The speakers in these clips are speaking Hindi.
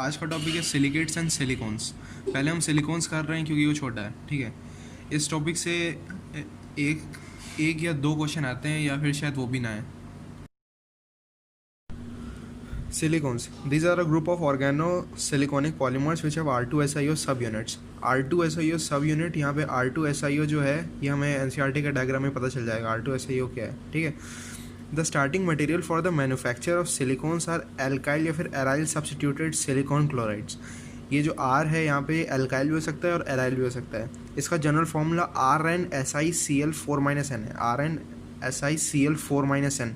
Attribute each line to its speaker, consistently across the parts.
Speaker 1: आज का टॉपिक है सिलिकेट्स एंड सिलिकॉन्स। पहले हम सिलिकॉन्स कर रहे हैं क्योंकि वो छोटा है, ठीक है। इस टॉपिक से एक एक या दो क्वेश्चन आते हैं या फिर शायद वो भी ना आए। Silicons. These are a group of organosiliconic polymers which have R2SiO subunits. R2SiO subunit, यहाँ पे R2SiO जो है ये हमें NCERT के डायग्राम में पता चल जाएगा R2SiO क्या है, ठीक है। The starting material for the manufacture of silicones are alkyl या फिर एराइल सब्सटीट्यूटेड सिलिकॉन क्लोराइड्स। ये जो R है यहाँ पे एल्काइल भी हो सकता है और एराइल भी हो सकता है। इसका जनरल फॉर्मूला RnSiCl4-N है, RnSiCl4-N।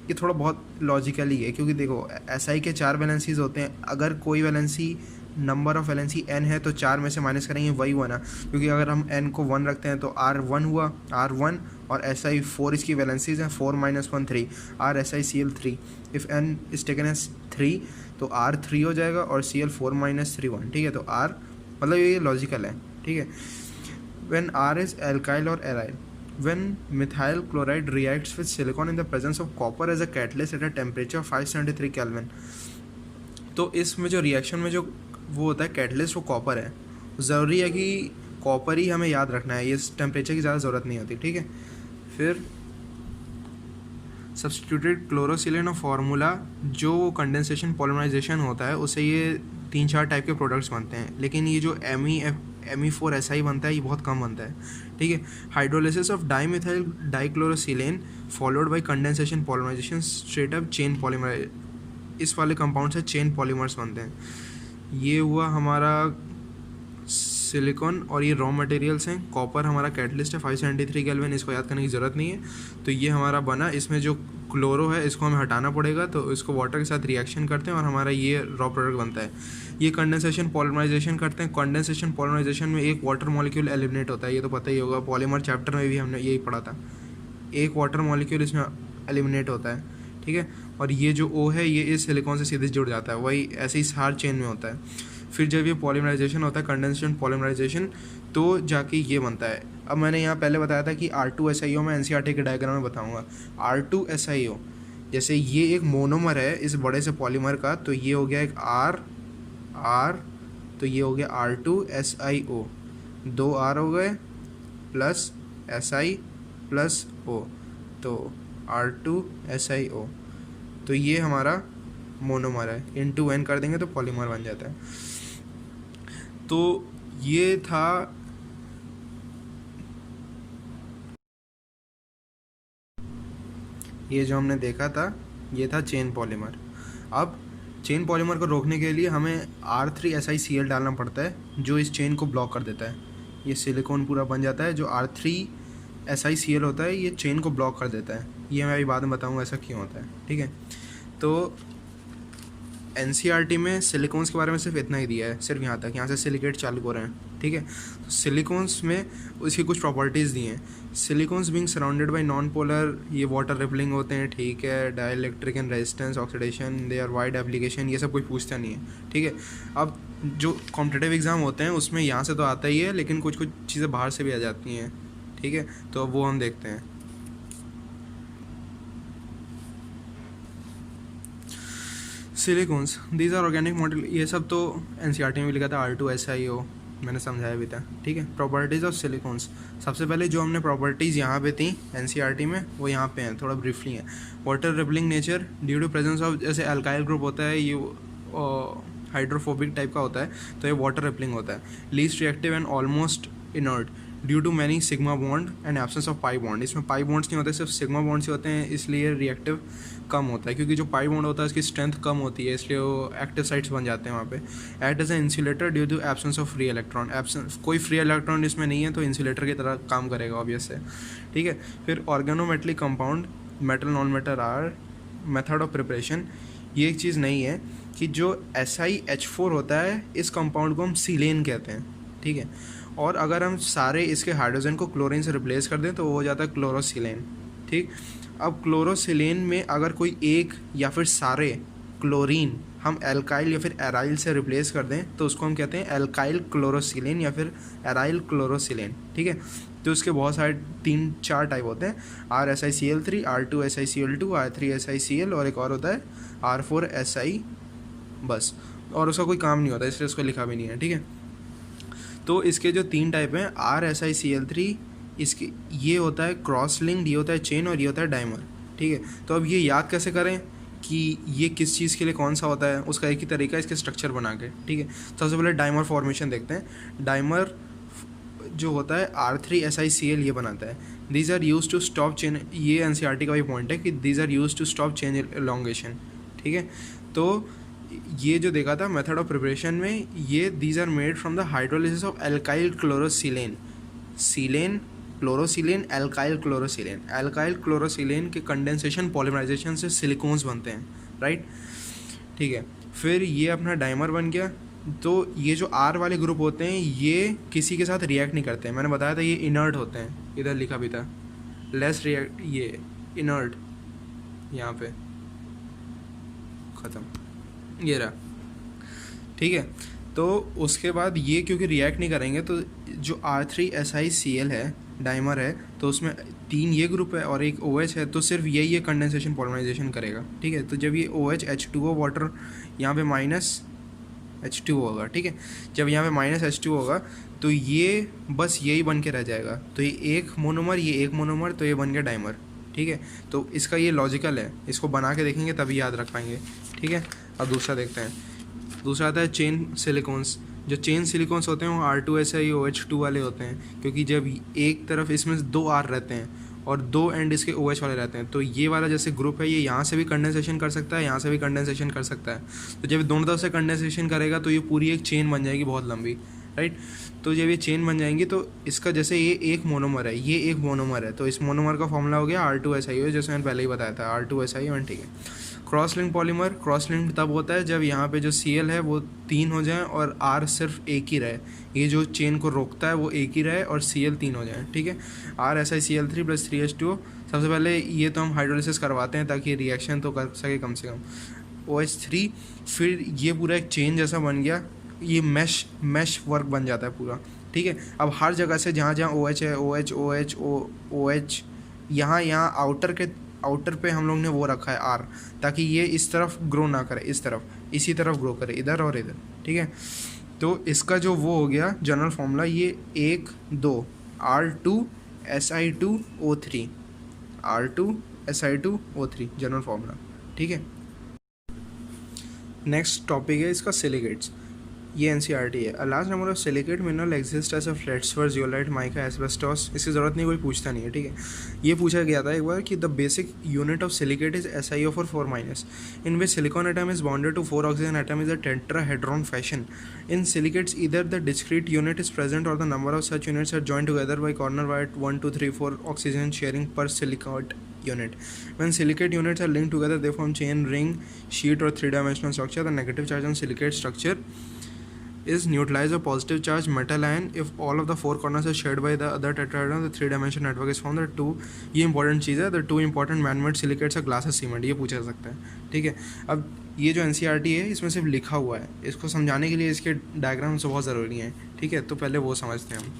Speaker 1: ये थोड़ा बहुत लॉजिकली है क्योंकि देखो SI के 4 वैलेंसीज होते हैं। अगर कोई valency number of valency n है तो 4 में से माइनस करेंगे वही हुआ ना, क्योंकि अगर हम n को 1 रखते हैं तो R1 हुआ, R1 और SI 4 इसकी वैलेंसीज हैं, 4 - 1 3 RSiCl3। If n is taken as 3 तो R 3 हो जाएगा और Cl 4 - 3 1, ठीक है। तो R मतलब ये लॉजिकल है, ठीक है। व्हेन R इज एल्काइल और aryl, when methyl chloride reacts with silicon in the presence of copper as a catalyst at a temperature 573 Kelvin, तो इसमें जो रिएक्शन में जो वो होता है कैटलिस्ट वो कॉपर है। ज़रूरी है कि कॉपर ही हमें याद रखना है, ये टेम्परेचर की ज़्यादा ज़रूरत नहीं होती, ठीक है। फिर सब्सटीट्यूटेड क्लोरोसिलेन और फार्मूला जो कंडेंसेशन पॉलिमराइजेशन होता है उससे ये 3-4 टाइप के प्रोडक्ट्स बनते हैं, लेकिन ये जो Me4Si बनता है ये बहुत कम बनता है, ठीक है। Hydrolysis of dimethyl dichlorosilane followed by condensation polymerisation straight up chain polymer, इस वाले कंपाउंड से चेन पॉलीमर्स बनते हैं। ये हुआ हमारा सिलिकॉन और ये रॉ मटेरियल्स हैं। कॉपर हमारा कैटलिस्ट है 573 केल्विन, इसको याद करने की ज़रूरत नहीं है। तो ये हमारा बना, इसमें जो क्लोरो है इसको हमें हटाना पड़ेगा, तो इसको वाटर के साथ रिएक्शन करते हैं और हमारा ये रॉ प्रोडक्ट बनता है। ये कंडेंसेशन पॉलिमराइजेशन करते हैं। कंडेंसेशन पॉलिमराइजेशन में एक वाटर मॉलिक्यूल एलिमिनेट होता है, ये तो पता ही होगा, पॉलीमर चैप्टर में भी हमने यही पढ़ा था। एक वाटर मॉलिक्यूल इसमें एलिमिनेट होता है, ठीक है। और ये जो O है ये इस सिलिकॉन से सीधे जुड़ जाता है, वही ऐसे ही हर चेन में होता है। फिर जब ये पॉलीमराइजेशन होता है, कंडेंसेशन पॉलीमराइजेशन, तो जाके ये बनता है। अब मैंने यहाँ पहले बताया था कि R2SiO मैं NCERT के डायग्राम में बताऊँगा। R2SiO जैसे ये एक मोनोमर है इस बड़े से पॉलीमर का, तो ये हो गया एक R, तो ये हो गया R2SiO, 2 R हो गए प्लस Si प्लस O, तो R2SiO। तो ये हमारा मोनोमर है, इनटू N कर देंगे तो पॉलीमर बन जाता है। तो ये था ये जो हमने देखा था ये था चेन पॉलीमर। अब चेन पॉलीमर को रोकने के लिए हमें R3SiCl डालना पड़ता है जो इस चेन को ब्लॉक कर देता है। ये सिलिकॉन पूरा बन जाता है, जो R3SiCl होता है ये चेन को ब्लॉक कर देता है। ये मैं अभी बाद में बताऊंगा ऐसा क्यों होता है, ठीक है। तो NCERT में सिलिकॉन्स के बारे में सिर्फ इतना ही दिया है, सिर्फ यहाँ तक, यहाँ से सिलिकेट चालू हो रहे हैं, ठीक है। तो सिलिकॉन्स में उसकी कुछ प्रॉपर्टीज़ दी हैं। Silicones being surrounded by non polar, ये वाटर रिपलिंग होते हैं, ठीक है। Dielectric and resistance, oxidation, they are wide application, ये सब कुछ पूछता नहीं है, ठीक है। अब जो कॉम्पिटिटिव एग्ज़ाम होते हैं उसमें यहाँ से तो आता ही है, लेकिन कुछ कुछ चीज़ें बाहर से भी आ जाती हैं, ठीक है। तो अब वो हम देखते हैं। Silicones, these are organic model, ये सब तो NCERT में भी लिखा था R2SiO, मैंने समझाया भी था, ठीक है। प्रॉपर्टीज़ ऑफ सिलिकॉन्स, सबसे पहले जो हमने प्रॉपर्टीज़ यहाँ पे थी NCERT में वो यहाँ पे हैं, थोड़ा ब्रीफली है। Water repelling nature due to presence of, जैसे अल्काइल ग्रुप होता है ये हाइड्रोफोबिक टाइप का होता है, तो ये वाटर रिपलिंग होता है। Least reactive and almost inert due to many sigma bond and absence of pi bond, इसमें पाई बॉन्ड्स नहीं होते, सिर्फ सिग्मा बॉन्ड्स ही होते हैं, इसलिए रिएक्टिव कम होता है, क्योंकि जो पाई बॉन्ड होता है उसकी स्ट्रेंथ कम होती है, इसलिए वो एक्टिव साइट्स बन जाते हैं वहाँ पे। Act as a insulator due to absence of free electron, absence कोई फ्री इलेक्ट्रॉन इसमें नहीं है तो इंसुलेटर की तरह काम करेगा ऑब्वियस है, ठीक है। फिर organometallic compound, metal non metal are, method of preparation, ये एक चीज़ नहीं है कि जो SiH4 होता है इस कंपाउंड को हम सिलेन कहते हैं, ठीक है। और अगर हम सारे इसके हाइड्रोजन को क्लोरीन से रिप्लेस कर दें तो वो हो जाता है क्लोरोसिलेन, ठीक। अब क्लोरोसिलेन में अगर कोई एक या फिर सारे क्लोरीन हम एल्काइल या फिर एराइल से रिप्लेस कर दें तो उसको हम कहते हैं एल्काइल क्लोरोसिलेन या फिर एराइल क्लोरोसिलेन, ठीक है। तो उसके बहुत सारे 3-4 टाइप होते हैं, RSiCl3, R2SiCl2, R3SiCl और एक और होता है R4Si बस, और उसका कोई काम नहीं होता, इसलिए उसको लिखा भी नहीं है, ठीक है। तो इसके जो 3 टाइप हैं RSiCl3, इसके ये होता है क्रॉस लिंक्ड, ये होता है चेन, और ये होता है डाइमर, ठीक है। तो अब ये याद कैसे करें कि ये किस चीज़ के लिए कौन सा होता है, उसका एक ही तरीका है इसके स्ट्रक्चर बना के, ठीक है। सबसे पहले डाइमर फॉर्मेशन देखते हैं। डाइमर जो होता है R3SiCl ये बनाता है। These are use to stop chain, ये NCERT का भी पॉइंट है कि these are use to stop chain elongation, ठीक है। तो ये जो देखा था मेथड ऑफ प्रिपरेशन में, ये these are made from the hydrolysis of alkyl chlorosilane, silane chlorosilane, alkyl chlorosilane. Alkyl chlorosilane के कंडेंसेशन पॉलीमराइजेशन से सिलिकॉन्स बनते हैं, राइट, ठीक है। फिर ये अपना डाइमर बन गया। तो ये जो R वाले ग्रुप होते हैं ये किसी के साथ रिएक्ट नहीं करते हैं, मैंने बताया था ये इनर्ट होते हैं, इधर लिखा भी था लेस रिएक्ट, ये इनर्ट यहाँ पे ख़त्म, ये रहा, ठीक है। तो उसके बाद ये क्योंकि रिएक्ट नहीं करेंगे, तो जो R3SiCl है, डाइमर है, तो उसमें 3 ये ग्रुप है और एक OH है, तो सिर्फ यही ये कंडेंसेशन पॉलिमराइजेशन करेगा, ठीक है। तो जब ये OH H2O वाटर यहाँ पे माइनस H2 होगा, ठीक है, जब यहाँ पे माइनस H2 होगा तो ये बस यही बन के रह जाएगा, तो ये एक मोनोमर, ये एक मोनोमर, तो ये बन गया डाइमर, ठीक है। तो इसका ये लॉजिकल है, इसको बना के देखेंगे तभी याद रख पाएंगे, ठीक है। अब दूसरा देखते हैं। दूसरा आता है चेन सिलिकॉन्स। जो चेन सिलिकॉन्स होते हैं वो R2SiOH2 वाले होते हैं, क्योंकि जब एक तरफ इसमें 2 R रहते हैं और 2 एंड इसके OH वाले रहते हैं, तो ये वाला जैसे ग्रुप है ये यहाँ से भी कंडेंसेशन कर सकता है, यहाँ से भी कंडेंसेशन कर सकता है। तो जब दोनों तरफ से कंडेंसेशन करेगा तो ये पूरी एक चेन बन जाएगी बहुत लंबी, राइट। तो जब ये चेन बन जाएंगी तो इसका जैसे ये एक मोनोमर है, ये एक मोनोमर है, तो इस मोनोमर का फॉर्मूला हो गया R2SiO, जैसे मैंने पहले ही बताया था R2SiO, ठीक है। Cross link polymer, cross link तब होता है जब यहाँ पे जो Cl है वो 3 हो जाए और R सिर्फ एक ही रहे, ये जो चेन को रोकता है वो एक ही रहे और Cl 3 हो जाए, ठीक है। RSiCl3 + 3H2O। सबसे पहले ये तो हम हाइड्रोलिसिस करवाते हैं ताकि रिएक्शन तो कर सके कम से कम, OH3। फिर ये पूरा एक चेन जैसा बन गया, ये मैश वर्क बन जाता है पूरा, ठीक है। अब हर जगह से जहाँ जहाँ OH है, OH OH OH, यहाँ आउटर पे हम लोग ने वो रखा है R, ताकि ये इस तरफ ग्रो ना करे, इस तरफ, इसी तरफ ग्रो करे, इधर और इधर, ठीक है। तो इसका जो वो हो गया जनरल फॉर्मूला, ये 1 2 R2SI2O3, R2SI2O3 जनरल फॉर्मूला, ठीक है। नेक्स्ट टॉपिक है इसका सिलिकेट्स। ये NCERT है। A large number of silicate mineral exist as a feldspar, zeolite, mica, asbestos. इसकी ज़रूरत नहीं, कोई पूछता नहीं है, ठीक है। ये पूछा गया था एक बार कि the basic unit of silicate is SiO4 in which silicon atom is bonded to 4 oxygen atom is a tetrahedron fashion. In silicates either the discrete unit is present और the number of such units are joined together by corner with 1 2 3 4 oxygen sharing पर silicate unit. When silicate units are linked together, they form chain, ring, sheet or 3-dimensional structure. The negative charge on silicate structure is neutralized by positive charge metal ion if all of the 4 corners are shared by the other tetrahedron. The 3-dimensional network is formed. The 2 ये इंपॉर्टेंट चीज़ है, the 2 important man-made silicates are glass and cement. ये पूछा जा सकता है, ठीक है। अब ये जो NCERT है इसमें सिर्फ लिखा हुआ है, इसको समझाने के लिए इसके डायग्राम्स बहुत ज़रूरी हैं, ठीक है। तो पहले वो समझते हैं हम।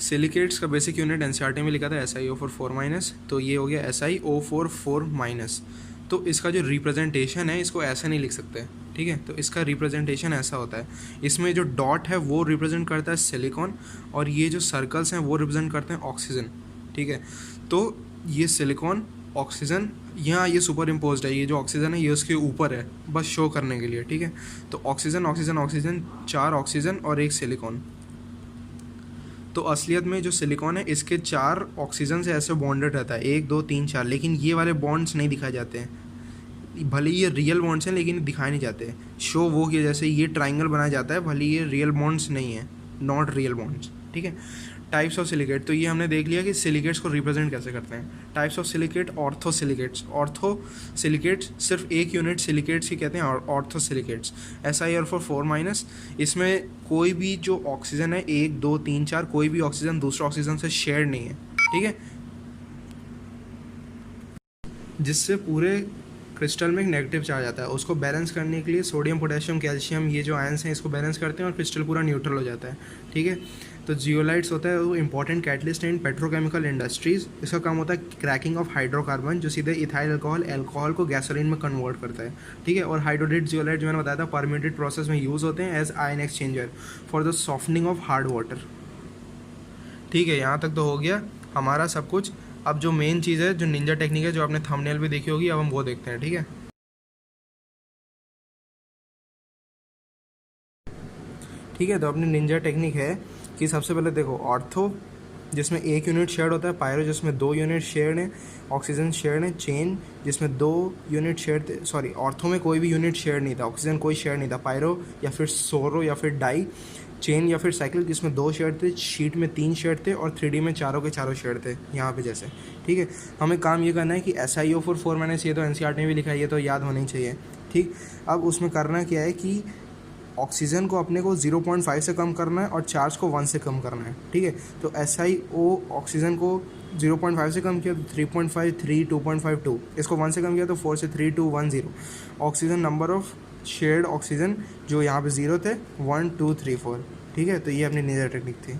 Speaker 1: सिलिकेट्स का बेसिक यूनिट NCERT में लिखा था SiO4 तो ये हो गया SiO4 तो इसका जो रिप्रेजेंटेशन है इसको ऐसे नहीं लिख सकते, ठीक है। तो इसका रिप्रेजेंटेशन ऐसा होता है, इसमें जो डॉट है वो रिप्रेजेंट करता है सिलिकॉन और ये जो सर्कल्स हैं वो रिप्रेजेंट करते हैं ऑक्सीजन, ठीक है। तो ये सिलिकॉन, ऑक्सीजन, यहाँ ये सुपर इम्पोज्ड है, ये जो ऑक्सीजन है ये उसके ऊपर है बस शो करने के लिए, ठीक है। तो ऑक्सीजन ऑक्सीजन ऑक्सीजन, 4 ऑक्सीजन और 1 सिलिकॉन। तो असलियत में जो सिलिकॉन है इसके 4 ऑक्सीजन से ऐसे बॉन्डेड रहता है, 1 2 3 4, लेकिन ये वाले बॉन्ड्स नहीं दिखाए जाते हैं, भले ये रियल बॉन्ड्स हैं लेकिन दिखाए नहीं जाते। शो वो किया जैसे ये ट्राइंगल बनाया जाता है, भले ये रियल बॉन्ड्स नहीं है, नॉट रियल बॉन्ड्स, ठीक है। टाइप्स ऑफ सिलिकेट, तो ये हमने देख लिया कि सिलिकेट्स को रिप्रेजेंट कैसे करते हैं। Types of silicate, ortho silicates. Ortho silicates सिर्फ एक यूनिट सिलिकेट्स ही कहते हैं, ऑर्थो सिलिकेट्स। SiO4 इसमें कोई भी जो ऑक्सीजन है 1 2 3 4, कोई भी ऑक्सीजन दूसरा ऑक्सीजन से शेयर नहीं है, ठीक है, जिससे पूरे क्रिस्टल में एक नेगेटिव चार्ज आता है। उसको बैलेंस करने के लिए सोडियम पोटेशियम कैल्शियम ये जो आयंस हैं इसको बैलेंस करते हैं और क्रिस्टल पूरा न्यूट्रल हो जाता है, ठीक है। तो जियोलाइट्स होता है वो important catalyst in petrochemical industries. इसका काम होता है क्रैकिंग ऑफ हाइड्रोकार्बन जो सीधे इथाइल अल्कोहल को गैसोलीन में कन्वर्ट करता है, ठीक है। और हाइड्रोडेट जियोलाइट जो मैंने बताया था परम्यूटेड प्रोसेस में यूज़ होते हैं as ion exchanger for the softening of hard water, ठीक है। यहाँ तक तो हो गया हमारा सब कुछ। अब जो मेन चीज़ है, जो निंजा टेक्निक है, जो आपने थंबनेल भी देखी होगी, अब हम वो देखते हैं, ठीक है। ठीक है, तो अपनी निंजा टेक्निक है कि सबसे पहले देखो ऑर्थो जिसमें 1 यूनिट शेयर्ड होता है, पायरो जिसमें 2 यूनिट शेयर्ड है, ऑक्सीजन शेयर्ड है, चेन जिसमें 2 यूनिट शेयर्ड थे, सॉरी ऑर्थो में कोई भी यूनिट शेयर्ड नहीं था, ऑक्सीजन कोई शेयर नहीं था, पायरो या फिर सोरो या फिर डाई, चेन या फिर साइकिल जिसमें 2 शेयर थे, शीट में 3 शेयर थे और 3D में चारों के चारों शेयर थे यहाँ पे जैसे, ठीक है। हमें काम ये करना है कि SiO4 मैंने ये तो NCERT में भी लिखा है, ये तो याद होना ही चाहिए, ठीक। अब उसमें करना क्या है कि ऑक्सीजन को अपने को 0.5 से कम करना है और चार्ज को 1 से कम करना है, ठीक है। तो SiO ऑक्सीजन को 0.5 से कम किया तो 3.5, 3, 2.5, 2, इसको 1 से कम किया तो 4 से 3, 2, 1, 0। Oxygen number of shared oxygen जो यहाँ पे 0 थे 1, 2, 3, 4, ठीक है। तो ये अपनी निंजा टेक्निक थी।